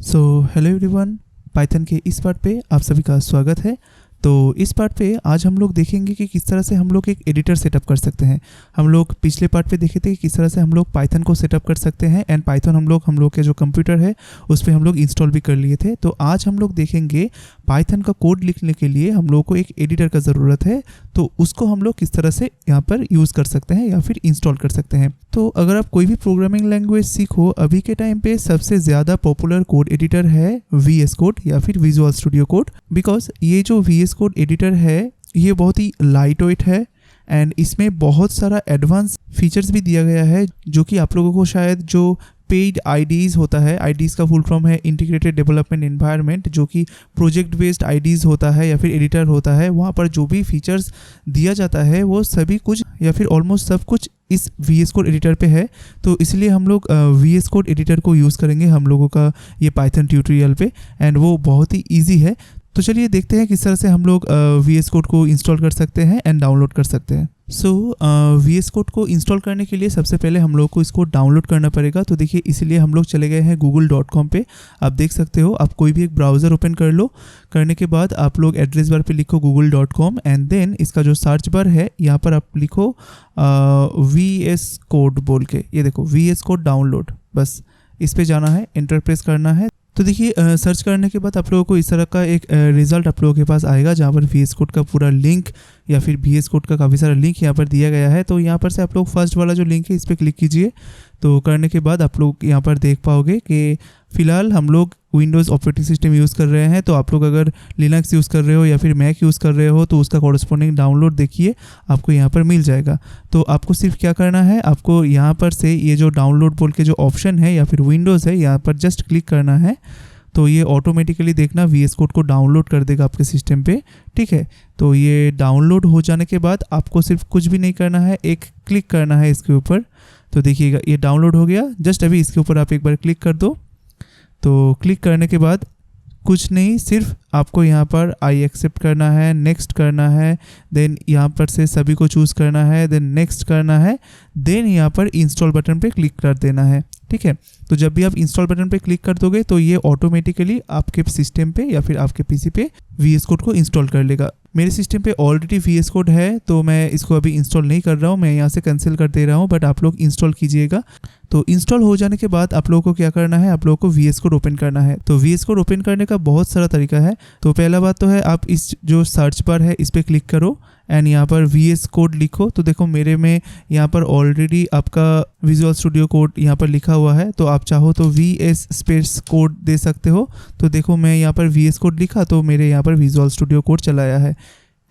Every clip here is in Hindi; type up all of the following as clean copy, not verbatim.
सो हेलो एवरीवन, पाइथन के इस पार्ट पे आप सभी का स्वागत है। तो इस पार्ट पे आज हम लोग देखेंगे कि किस तरह से हम लोग एक एडिटर सेटअप कर सकते हैं। हम लोग पिछले पार्ट पे देखे थे कि किस तरह से हम लोग पाइथन को सेटअप कर सकते हैं एंड पाइथन हम लोग के जो कंप्यूटर है उस पर हम लोग इंस्टॉल भी कर लिए थे। तो आज हम लोग देखेंगे पाइथन का कोड लिखने के लिए हम लोग को एक एडिटर का ज़रूरत है, तो उसको हम लोग किस तरह से यहाँ पर यूज़ कर सकते हैं या फिर इंस्टॉल कर सकते हैं। तो अगर आप कोई भी प्रोग्रामिंग लैंग्वेज सीखो, अभी के टाइम पे सबसे ज़्यादा पॉपुलर कोड एडिटर है VS कोड या फिर विजुअल स्टूडियो कोड। बिकॉज ये जो VS कोड एडिटर है ये बहुत ही लाइट वेट है एंड इसमें बहुत सारा एडवांस फीचर्स भी दिया गया है जो कि आप लोगों को शायद जो पेड आईडीज़ होता है, आईडीज़ का फुल फॉर्म है इंटीग्रेटेड डेवलपमेंट एनवायरनमेंट, जो कि प्रोजेक्ट बेस्ड आईडीज़ होता है या फिर एडिटर होता है, वहाँ पर जो भी फीचर्स दिया जाता है वो सभी कुछ या फिर ऑलमोस्ट सब कुछ इस VS कोड एडिटर पे है। तो इसलिए हम लोग VS कोड एडिटर को यूज़ करेंगे हम लोगों का ये पाइथन ट्यूटोरियल पे एंड वो बहुत ही ईजी है। तो चलिए देखते हैं किस तरह से हम लोग VS कोड को इंस्टॉल कर सकते हैं एंड डाउनलोड कर सकते हैं। सो VS कोड को इंस्टॉल करने के लिए सबसे पहले हम लोग को इसको डाउनलोड करना पड़ेगा। तो देखिए इसीलिए हम लोग चले गए हैं google.com पे। आप देख सकते हो, आप कोई भी एक ब्राउज़र ओपन कर लो। करने के बाद आप लोग एड्रेस बार पे लिखो google.com एंड देन इसका जो सर्च बार है यहाँ पर आप लिखो VS कोड बोल के, ये देखो VS कोड डाउनलोड, बस इस पर जाना है, एंटर प्रेस करना है। तो देखिए सर्च करने के बाद आप लोगों को इस तरह का एक रिज़ल्ट आप लोगों के पास आएगा जहाँ पर VS कोड का पूरा लिंक या फिर VS कोड का काफ़ी सारा लिंक यहाँ पर दिया गया है। तो यहाँ पर से आप लोग फर्स्ट वाला जो लिंक है इस पर क्लिक कीजिए। तो करने के बाद आप लोग यहाँ पर देख पाओगे कि फ़िलहाल हम लोग विंडोज़ ऑपरेटिंग सिस्टम यूज़ कर रहे हैं। तो आप लोग अगर लिनक्स यूज़ कर रहे हो या फिर मैक यूज़ कर रहे हो तो उसका कॉरस्पॉन्डिंग डाउनलोड देखिए आपको यहाँ पर मिल जाएगा। तो आपको सिर्फ क्या करना है, आपको यहाँ पर से ये जो डाउनलोड बोल के जो ऑप्शन है या फिर विंडोज़ है यहाँ पर जस्ट क्लिक करना है। तो ये ऑटोमेटिकली देखना VS कोड को डाउनलोड कर देगा आपके सिस्टम पे, ठीक है। तो ये डाउनलोड हो जाने के बाद आपको सिर्फ कुछ भी नहीं करना है, एक क्लिक करना है इसके ऊपर। तो देखिएगा ये डाउनलोड हो गया। जस्ट अभी इसके ऊपर आप एक बार क्लिक कर दो। तो क्लिक करने के बाद कुछ नहीं, सिर्फ आपको यहाँ पर आई एक्सेप्ट करना है, नेक्स्ट करना है, देन यहाँ पर से सभी को चूज़ करना है, देन नेक्स्ट करना है, देन यहाँ पर इंस्टॉल बटन पे क्लिक कर देना है, ठीक है। तो जब भी आप इंस्टॉल बटन पे क्लिक कर दोगे तो ये ऑटोमेटिकली आपके सिस्टम पे या फिर आपके पीसी पे VS कोड को इंस्टॉल कर लेगा। मेरे सिस्टम पे ऑलरेडी VS कोड है तो मैं इसको अभी इंस्टॉल नहीं कर रहा हूँ, मैं यहाँ से कैंसिल कर दे रहा हूँ, बट आप लोग इंस्टॉल कीजिएगा। तो इंस्टॉल हो जाने के बाद आप लोगों को क्या करना है, आप लोगों को VS कोड ओपन करना है। तो VS कोड ओपन करने का बहुत सारा तरीका है। तो पहला बात तो है आप इस जो सर्च बार है इस पर क्लिक करो एंड यहाँ पर VS कोड लिखो। तो देखो मेरे में यहाँ पर ऑलरेडी आपका विजुअल स्टूडियो कोड यहाँ पर लिखा हुआ है। तो आप चाहो तो VS स्पेस कोड दे सकते हो। तो देखो मैं यहाँ पर VS कोड लिखा तो मेरे यहाँ पर विजुअल स्टूडियो कोड चलाया है।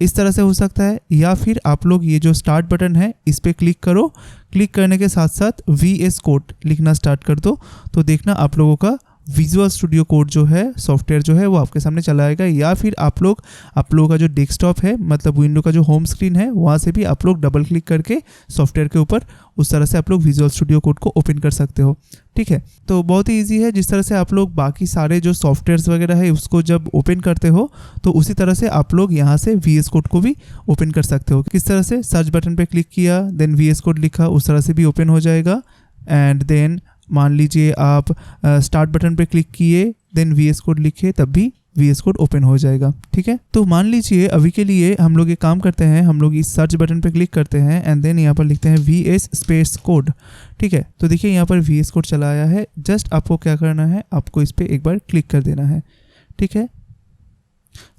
इस तरह से हो सकता है, या फिर आप लोग ये जो स्टार्ट बटन है इस पर क्लिक करो। क्लिक करने के साथ साथ VS कोड लिखना स्टार्ट कर दो। तो देखना आप लोगों का विजुअल स्टूडियो कोड जो है, सॉफ्टवेयर जो है वो आपके सामने चला आएगा। या फिर आप लोगों का जो डेस्कटॉप है, मतलब विंडो का जो होम स्क्रीन है, वहाँ से भी आप लोग डबल क्लिक करके सॉफ्टवेयर के ऊपर उस तरह से आप लोग विजुअल स्टूडियो कोड को ओपन कर सकते हो, ठीक है। तो बहुत ही ईजी है। जिस तरह से आप लोग बाकी सारे जो सॉफ्टवेयर्स वगैरह है उसको जब ओपन करते हो तो उसी तरह से आप लोग यहाँ से VS कोड को भी ओपन कर सकते हो। किस तरह से, सर्च बटन पे क्लिक किया, देन VS कोड लिखा, उस तरह से भी ओपन हो जाएगा। एंड देन मान लीजिए आप स्टार्ट बटन पे क्लिक किए, देन VS कोड लिखे, तब भी VS कोड ओपन हो जाएगा, ठीक है। तो मान लीजिए अभी के लिए हम लोग एक काम करते हैं, हम लोग इस सर्च बटन पे क्लिक करते हैं एंड देन यहाँ पर लिखते हैं VS स्पेस कोड, ठीक है। तो देखिए यहाँ पर VS कोड चला आया है। जस्ट आपको क्या करना है, आपको इस पर एक बार क्लिक कर देना है, ठीक है।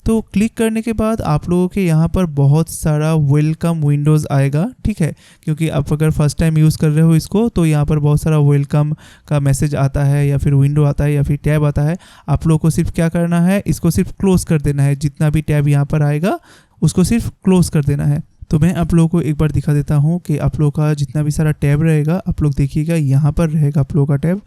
तो क्लिक करने के बाद आप लोगों के यहाँ पर बहुत सारा वेलकम विंडोज़ आएगा, ठीक है। क्योंकि आप अगर फर्स्ट टाइम यूज़ कर रहे हो इसको तो यहाँ पर बहुत सारा वेलकम का मैसेज आता है या फिर विंडो आता है या फिर टैब आता है। आप लोगों को सिर्फ क्या करना है, इसको सिर्फ क्लोज़ कर देना है। जितना भी टैब यहाँ पर आएगा उसको सिर्फ क्लोज़ कर देना है। तो मैं आप लोगों को एक बार दिखा देता हूँ कि आप लोगों का जितना भी सारा टैब रहेगा, आप लोग देखिएगा यहाँ पर रहेगा आप लोगों का टैब।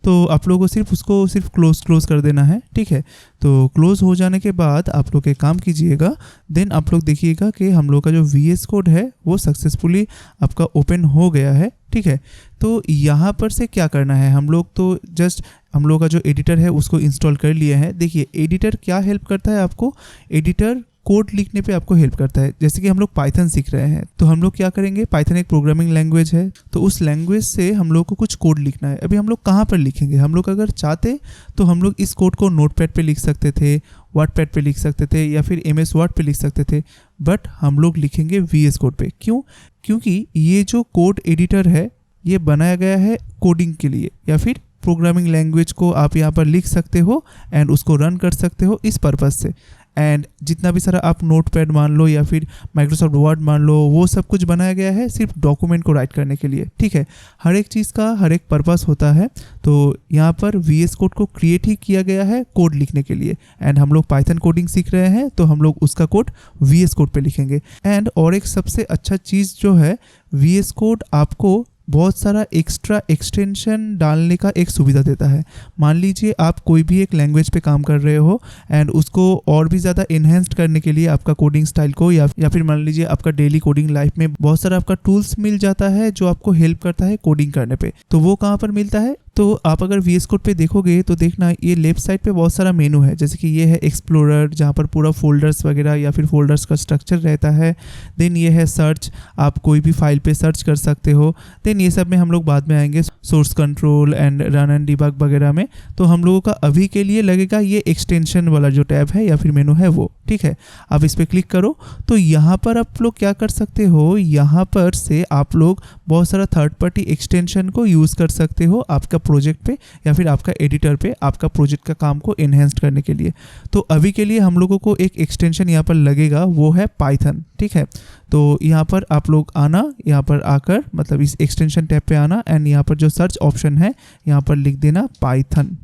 तो आप लोगों को सिर्फ उसको सिर्फ क्लोज़ कर देना है, ठीक है। तो क्लोज़ हो जाने के बाद आप लोग एक काम कीजिएगा, देन आप लोग देखिएगा कि हम लोग का जो VS कोड है वो सक्सेसफुली आपका ओपन हो गया है, ठीक है। तो यहाँ पर से क्या करना है, हम लोग तो जस्ट हम लोग का जो एडिटर है उसको इंस्टॉल कर लिए हैं। देखिए एडिटर क्या हेल्प करता है आपको, एडिटर कोड लिखने पे आपको हेल्प करता है। जैसे कि हम लोग पाइथन सीख रहे हैं, तो हम लोग क्या करेंगे, पाइथन एक प्रोग्रामिंग लैंग्वेज है, तो उस लैंग्वेज से हम लोग को कुछ कोड लिखना है। अभी हम लोग कहाँ पर लिखेंगे, हम लोग अगर चाहते तो हम लोग इस कोड को नोटपैड पे लिख सकते थे, वर्डपैड पे लिख सकते थे, या फिर MS वर्ड पे लिख सकते थे, बट हम लोग लिखेंगे VS कोड पे। क्यों? क्योंकि ये जो कोड एडिटर है ये बनाया गया है कोडिंग के लिए, या फिर प्रोग्रामिंग लैंग्वेज को आप यहाँ पर लिख सकते हो एंड उसको रन कर सकते हो इस पर्पज़ से। एंड जितना भी सारा आप नोटपैड मान लो या फिर माइक्रोसॉफ्ट वर्ड मान लो, वो सब कुछ बनाया गया है सिर्फ डॉक्यूमेंट को राइट करने के लिए, ठीक है। हर एक चीज़ का हर एक पर्पस होता है, तो यहाँ पर VS कोड को क्रिएट ही किया गया है कोड लिखने के लिए। एंड हम लोग पाइथन कोडिंग सीख रहे हैं, तो हम लोग उसका कोड VS कोड पे लिखेंगे। एंड और एक सबसे अच्छा चीज़ जो है, VS कोड आपको बहुत सारा एक्स्ट्रा एक्सटेंशन डालने का एक सुविधा देता है। मान लीजिए आप कोई भी एक लैंग्वेज पे काम कर रहे हो एंड उसको और भी ज़्यादा इन्हेंस्ड करने के लिए आपका कोडिंग स्टाइल को, या फिर मान लीजिए आपका डेली कोडिंग लाइफ में बहुत सारा आपका टूल्स मिल जाता है जो आपको हेल्प करता है कोडिंग करने पे। तो वो कहाँ पर मिलता है, तो आप अगर VS कोड पे देखोगे तो देखना ये लेफ्ट साइड पे बहुत सारा मेनू है। जैसे कि ये है एक्सप्लोरर, जहाँ पर पूरा फोल्डर्स वगैरह या फिर फोल्डर्स का स्ट्रक्चर रहता है। देन ये है सर्च, आप कोई भी फाइल पे सर्च कर सकते हो। देन ये सब में हम लोग बाद में आएंगे, source control and run and debug वगैरह में। तो हम लोगों का अभी के लिए लगेगा ये एक्सटेंशन वाला जो टैब है या फिर मेनू है वो, ठीक है। आप इस पर क्लिक करो तो यहाँ पर आप लोग क्या कर सकते हो, यहाँ पर से आप लोग बहुत सारा थर्ड पार्टी एक्सटेंशन को यूज़ कर सकते हो आपका प्रोजेक्ट पे या फिर आपका एडिटर पे, आपका प्रोजेक्ट का काम को एनहेंस्ड करने के लिए। तो अभी के लिए हम लोगों को एक एक्सटेंशन यहाँ पर लगेगा, वो है पाइथन, ठीक है। तो यहाँ पर आप लोग आना, यहाँ पर आकर मतलब इस एक्सटेंशन टैब पे आना एंड यहाँ पर जो सर्च ऑप्शन है यहाँ पर लिख देना पाइथन,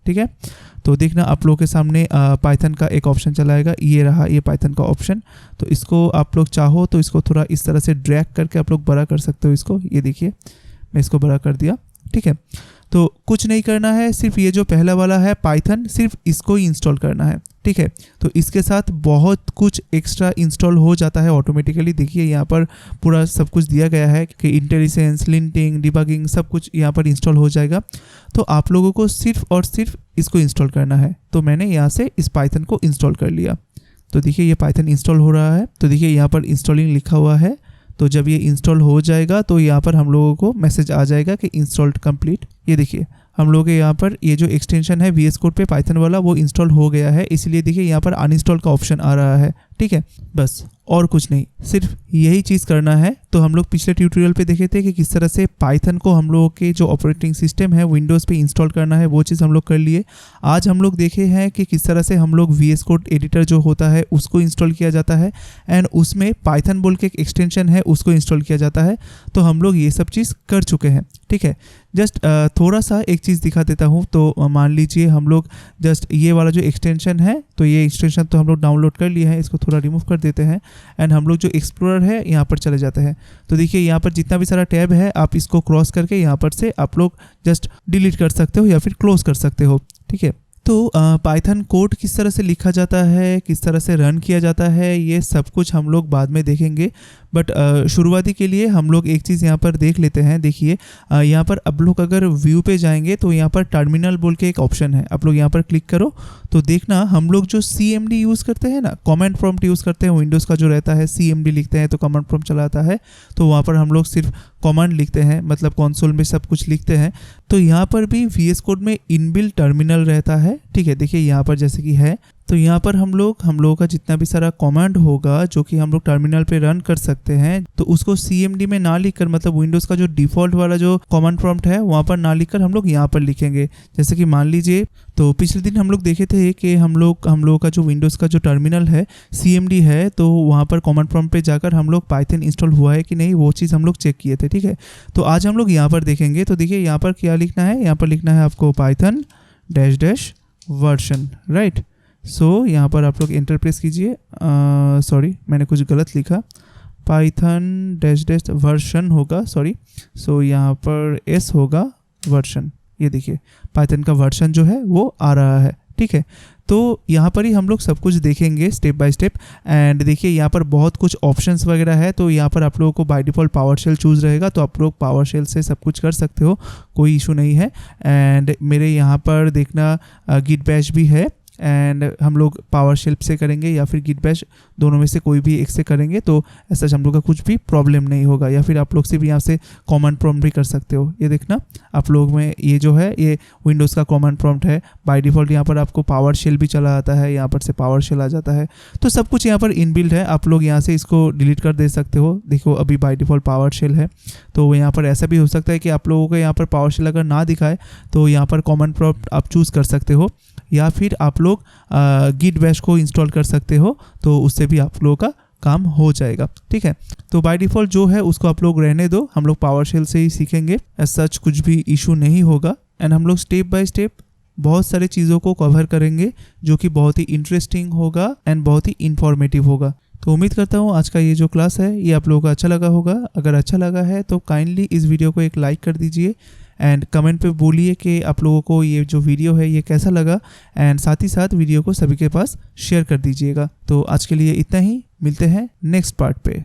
ठीक है। तो देखना आप लोगों के सामने पाइथन का एक ऑप्शन चला आएगा, ये रहा ये पाइथन का ऑप्शन। तो इसको आप लोग चाहो तो इसको थोड़ा इस तरह से ड्रैग करके आप लोग बड़ा कर सकते हो इसको। ये देखिए मैं इसको बड़ा कर दिया, ठीक है। तो कुछ नहीं करना है, सिर्फ ये जो पहला वाला है पाइथन, सिर्फ इसको ही इंस्टॉल करना है, ठीक है। तो इसके साथ बहुत कुछ एक्स्ट्रा इंस्टॉल हो जाता है ऑटोमेटिकली। देखिए यहाँ पर पूरा सब कुछ दिया गया है कि इंटेलिजेंस, लिंटिंग, डिबगिंग सब कुछ यहाँ पर इंस्टॉल हो जाएगा। तो आप लोगों को सिर्फ और सिर्फ इसको इंस्टॉल करना है। तो मैंने यहाँ से इस पाइथन को इंस्टॉल कर लिया। तो देखिए ये पाइथन इंस्टॉल हो रहा है। तो देखिए यहाँ पर इंस्टॉलिंग लिखा हुआ है। तो जब ये इंस्टॉल हो जाएगा तो यहाँ पर हम लोगों को मैसेज आ जाएगा कि इंस्टॉल्ड कंप्लीट। ये देखिए हम लोग के यहाँ पर ये जो एक्सटेंशन है VS कोड पे पाइथन वाला वो इंस्टॉल हो गया है, इसलिए देखिए यहाँ पर अनइंस्टॉल का ऑप्शन आ रहा है, ठीक है। बस और कुछ नहीं, सिर्फ यही चीज़ करना है। तो हम लोग पिछले ट्यूटोरियल पे देखे थे कि किस तरह से पाइथन को हम लोगों के जो ऑपरेटिंग सिस्टम है विंडोज़ पे इंस्टॉल करना है, वो चीज़ हम लोग कर लिए। आज हम लोग देखे हैं कि किस तरह से हम लोग VS कोड एडिटर जो होता है उसको इंस्टॉल किया जाता है एंड उसमें पाइथन बोल के एक एक्सटेंशन है उसको इंस्टॉल किया जाता है। तो हम लोग ये सब चीज़ कर चुके हैं, ठीक है। जस्ट थोड़ा सा एक चीज़ दिखा देता हूँ। तो मान लीजिए हम लोग जस्ट ये वाला जो एक्सटेंशन है, तो ये एक्सटेंशन तो हम लोग डाउनलोड कर लिए हैं, इसको थोड़ा रिमूव कर देते हैं एंड हम लोग जो एक्सप्लोरर है यहाँ पर चले जाते हैं। तो देखिए यहाँ पर जितना भी सारा टैब है आप इसको क्रॉस करके यहाँ पर से आप लोग जस्ट डिलीट कर सकते हो या फिर क्लोज कर सकते हो, ठीक है। तो पाइथन कोड किस तरह से लिखा जाता है, किस तरह से रन किया जाता है, ये सब कुछ हम लोग बाद में देखेंगे। बट शुरुआती के लिए हम लोग एक चीज़ यहाँ पर देख लेते हैं। देखिए यहाँ पर आप लोग अगर व्यू पे जाएंगे तो यहाँ पर टर्मिनल बोल के एक ऑप्शन है, आप लोग यहाँ पर क्लिक करो तो देखना हम लोग जो CMD यूज़ करते हैं ना, कमांड प्रॉम्प्ट यूज़ करते हैं, विंडोज़ का जो रहता है CMD लिखते हैं तो कमांड प्रॉम्प्ट चलाता है। तो वहाँ पर हम लोग सिर्फ कमांड लिखते हैं, मतलब कंसोल में सब कुछ लिखते हैं। तो यहाँ पर भी VS कोड में इनबिल्ट टर्मिनल रहता है, ठीक है। देखिए यहाँ पर जैसे कि है, तो यहाँ पर हम लोगों का जितना भी सारा कमांड होगा जो कि हम लोग टर्मिनल पे रन कर सकते हैं, तो उसको CMD में ना लिखकर, मतलब विंडोज़ का जो डिफ़ॉल्ट वाला जो कमांड प्रॉम्प्ट है वहाँ पर ना लिखकर हम लोग यहाँ पर लिखेंगे। जैसे कि मान लीजिए, तो पिछले दिन हम लोग देखे थे कि हम लोग का जो विंडोज़ का जो टर्मिनल है CMD है, तो वहाँ पर कमांड प्रॉम्प्ट पे जाकर हम लोग पाइथन इंस्टॉल हुआ है कि नहीं वो चीज़ हम लोग चेक किए थे, ठीक है। तो आज हम लोग यहाँ पर देखेंगे। तो देखिए यहाँ पर क्या लिखना है, यहाँ पर लिखना है आपको पाइथन -- वर्जन, राइट। सो यहाँ पर आप लोग एंटर प्रेस कीजिए। सॉरी मैंने कुछ गलत लिखा, पाइथन -- वर्जन होगा, सॉरी। सो यहाँ पर S होगा, वर्जन। ये देखिए पाइथन का वर्जन जो है वो आ रहा है, ठीक है। तो यहाँ पर ही हम लोग सब कुछ देखेंगे स्टेप बाय स्टेप। एंड देखिए यहाँ पर बहुत कुछ ऑप्शंस वगैरह है। तो यहाँ पर आप लोगों को बाय डिफ़ॉल्ट पावरशेल चूज़ रहेगा, तो आप लोग पावरशेल से सब कुछ कर सकते हो, कोई इशू नहीं है। एंड मेरे यहाँ पर देखना गिट बैश भी है एंड हम लोग पावर शेल से करेंगे या फिर गिट बैश, दोनों में से कोई भी एक से करेंगे तो ऐसा हम लोग का कुछ भी प्रॉब्लम नहीं होगा। या फिर आप लोग सिर्फ यहाँ से कॉमन प्रॉम्प्ट भी कर सकते हो। ये देखना आप लोग में ये जो है ये विंडोज़ का कॉमन प्रॉम्प्ट है। बाय डिफ़ॉल्ट यहाँ पर आपको पावर शेल भी चला आता है, यहाँ पर से पावर शेल आ जाता है, तो सब कुछ यहाँ पर इनबिल्ट है। आप लोग यहाँ से इसको डिलीट कर दे सकते हो। देखो अभी बाय डिफ़ॉल्ट पावर शेल है, तो यहाँ पर ऐसा भी हो सकता है कि आप लोगों को यहाँ पर पावर शेल अगर ना दिखाए तो यहाँ पर कॉमन प्रॉम्प्ट आप चूज़ कर सकते हो, या फिर आप लोग गिट बैश को इंस्टॉल कर सकते हो, तो उससे भी आप लोगों का काम हो जाएगा। ठीक है, तो बाय डिफ़ॉल्ट जो है उसको आप लोग रहने दो, हम लोग पावर शेल से ही सीखेंगे। एज सच कुछ भी इशू नहीं होगा एंड हम लोग स्टेप बाय स्टेप बहुत सारे चीज़ों को कवर करेंगे जो कि बहुत ही इंटरेस्टिंग होगा एंड बहुत ही इंफॉर्मेटिव होगा। तो उम्मीद करता हूँ आज का ये जो क्लास है ये आप लोगों को अच्छा लगा होगा। अगर अच्छा लगा है तो काइंडली इस वीडियो को एक लाइक कर दीजिए एंड कमेंट पे बोलिए कि आप लोगों को ये जो वीडियो है ये कैसा लगा, एंड साथ ही साथ वीडियो को सभी के पास शेयर कर दीजिएगा। तो आज के लिए इतना ही, मिलते हैं नेक्स्ट पार्ट पे।